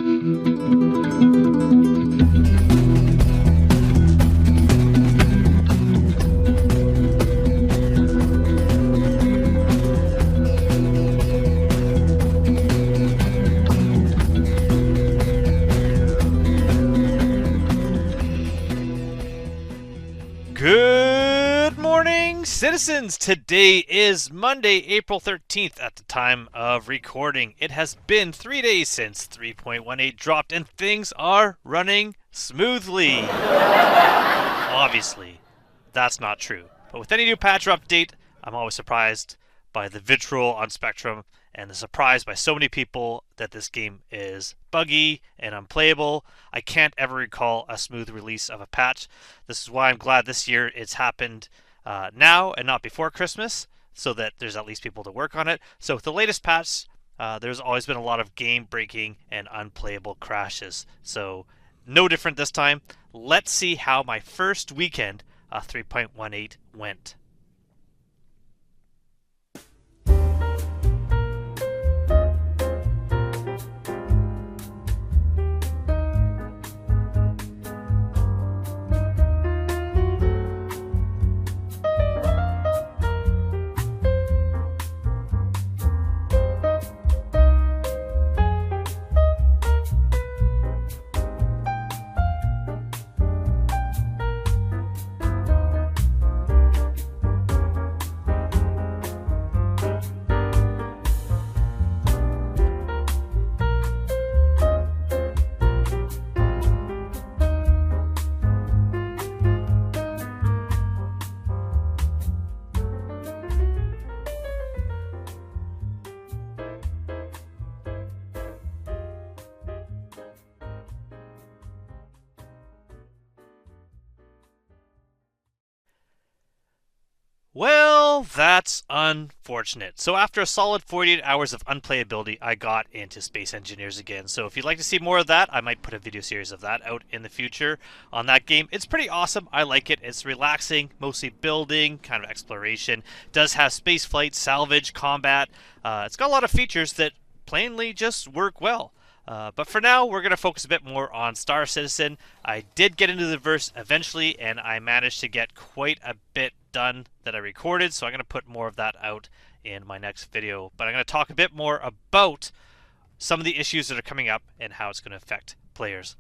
Good morning, citizens! Today is Monday, April 13th at the time of recording. It has been 3 days since 3.18 dropped and things are running smoothly. Obviously, that's not true. But with any new patch or update, I'm always surprised by the vitriol on Spectrum and the surprise by so many people that this game is buggy and unplayable. I can't ever recall a smooth release of a patch. This is why I'm glad this year it's happened now and not before Christmas, so that there's at least people to work on it. So with the latest patch, there's always been a lot of game breaking and unplayable crashes. So no different this time. Let's see how my first weekend 3.18 went. Well, that's unfortunate. So after a solid 48 hours of unplayability, I got into Space Engineers again. So if you'd like to see more of that, I might put a video series of that out in the future on that game. It's pretty awesome. I like it. It's relaxing, mostly building, kind of exploration. It does have space flight, salvage, combat. It's got a lot of features that plainly just work well. But for now, we're going to focus a bit more on Star Citizen. I did get into the verse eventually, and I managed to get quite a bit done that I recorded, so I'm going to put more of that out in my next video. But I'm going to talk a bit more about some of the issues that are coming up and how it's going to affect players.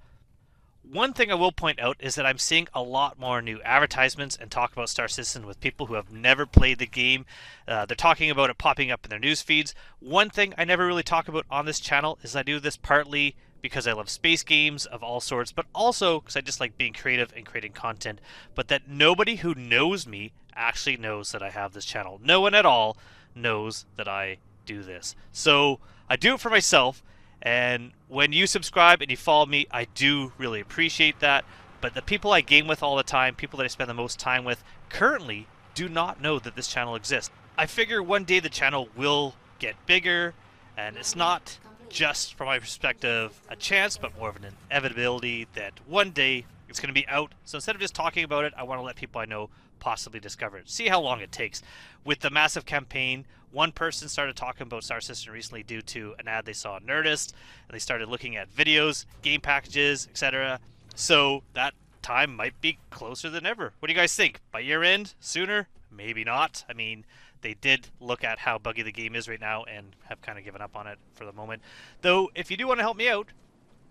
One thing I will point out is that I'm seeing a lot more new advertisements and talk about Star Citizen with people who have never played the game. They're talking about it popping up in their news feeds. One thing I never really talk about on this channel is I do this partly because I love space games of all sorts, but also because I just like being creative and creating content, but that nobody who knows me actually knows that I have this channel. No one at all knows that I do this. So I do it for myself. And when you subscribe and you follow me, I do really appreciate that. But the people I game with all the time, people that I spend the most time with, currently do not know that this channel exists. I figure one day the channel will get bigger, and it's not just, from my perspective, a chance, but more of an inevitability that one day it's going to be out. So instead of just talking about it, I want to let people I know possibly discover it. See how long it takes. With the massive campaign, one person started talking about Star Citizen recently due to an ad they saw on Nerdist, and they started looking at videos, game packages, etc. So that time might be closer than ever. What do you guys think? By year end? Sooner? Maybe not. I mean, they did look at how buggy the game is right now and have kind of given up on it for the moment. Though, if you do want to help me out,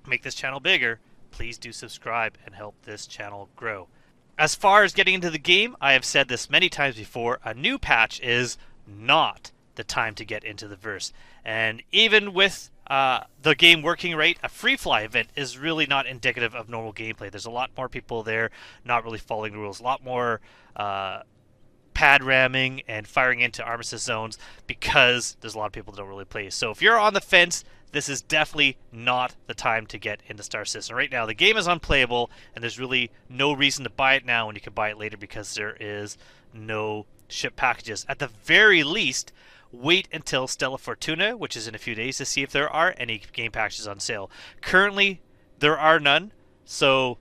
make this channel bigger, please do subscribe and help this channel grow. As far as getting into the game, I have said this many times before, a new patch is not the time to get into the verse. And even with the game working right, a free fly event is really not indicative of normal gameplay. There's a lot more people there not really following the rules, a lot more pad ramming and firing into armistice zones because there's a lot of people that don't really play. So if you're on the fence, this is definitely not the time to get into Star Citizen. Right now, the game is unplayable, and there's really no reason to buy it now when you can buy it later because there is no ship packages. At the very least, wait until Stella Fortuna, which is in a few days, to see if there are any game packages on sale. Currently, there are none, so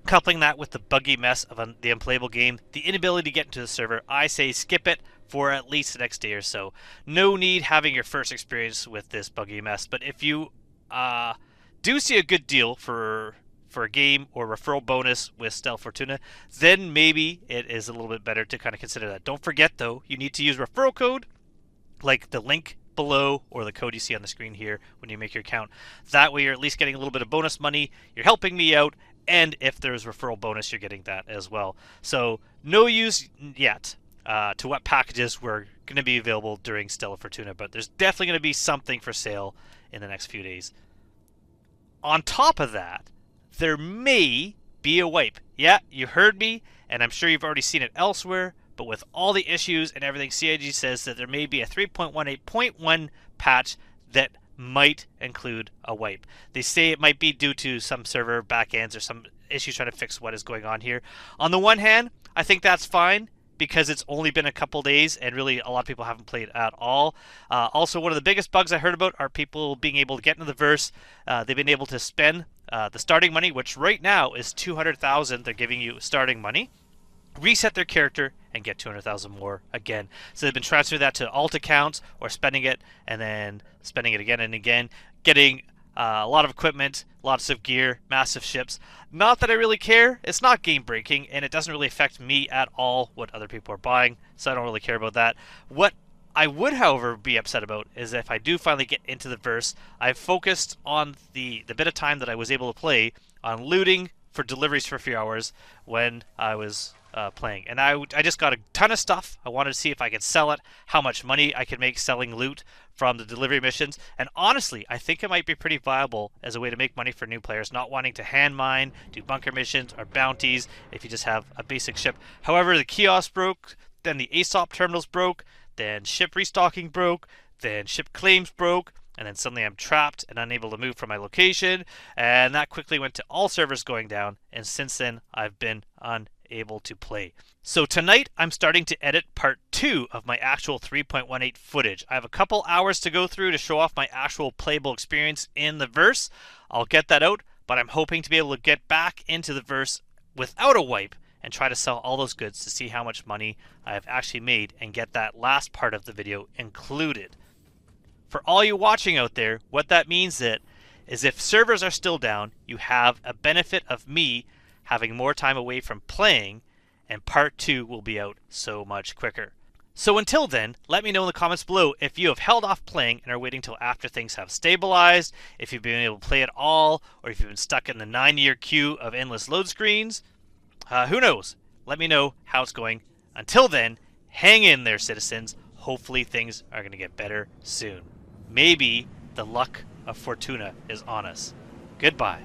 coupling that with the buggy mess of the unplayable game, the inability to get into the server, I say skip it for at least the next day or so. No need having your first experience with this buggy mess, but if you do see a good deal for a game or referral bonus with Stella Fortuna, then maybe it is a little bit better to kind of consider that. Don't forget though, you need to use referral code like the link below or the code you see on the screen here when you make your account. That way you're at least getting a little bit of bonus money, you're helping me out, and if there's referral bonus, you're getting that as well. So no use yet to what packages were going to be available during Stella Fortuna, but there's definitely going to be something for sale in the next few days. On top of that, there may be a wipe. Yeah, you heard me, and I'm sure you've already seen it elsewhere, but with all the issues and everything, CIG says that there may be a 3.18.1 patch that might include a wipe. They say it might be due to some server backends or some issues trying to fix what is going on here. On the one hand, I think that's fine because it's only been a couple days and really a lot of people haven't played at all. Also, one of the biggest bugs I heard about are people being able to get into the verse. They've been able to spend the starting money, which right now is 200,000. They're giving you starting money, reset their character, and get 200,000 more again. So they've been transferring that to alt accounts or spending it and then spending it again and again, getting a lot of equipment, lots of gear, massive ships. Not that I really care. It's not game breaking, and it doesn't really affect me at all what other people are buying, so I don't really care about that. What I would, however, be upset about is if I do finally get into the verse, I've focused on the bit of time that I was able to play on looting for deliveries for a few hours when I was playing. And I just got a ton of stuff. I wanted to see if I could sell it, how much money I could make selling loot from the delivery missions. And honestly, I think it might be pretty viable as a way to make money for new players, not wanting to hand mine, do bunker missions or bounties if you just have a basic ship. However, the kiosk broke, then the ASOP terminals broke, then ship restocking broke, then ship claims broke, and then suddenly I'm trapped and unable to move from my location, and that quickly went to all servers going down, and since then I've been unable to play. So tonight I'm starting to edit part 2 of my actual 3.18 footage. I have a couple hours to go through to show off my actual playable experience in the verse. I'll get that out, but I'm hoping to be able to get back into the verse without a wipe and try to sell all those goods to see how much money I have actually made and get that last part of the video included. For all you watching out there, what that means is if servers are still down, you have a benefit of me having more time away from playing, and part 2 will be out so much quicker. So until then, let me know in the comments below if you have held off playing and are waiting till after things have stabilized, if you've been able to play at all, or if you've been stuck in the 9-year queue of endless load screens. Who knows? Let me know how it's going. Until then, hang in there, citizens. Hopefully things are going to get better soon. Maybe the luck of Fortuna is on us. Goodbye.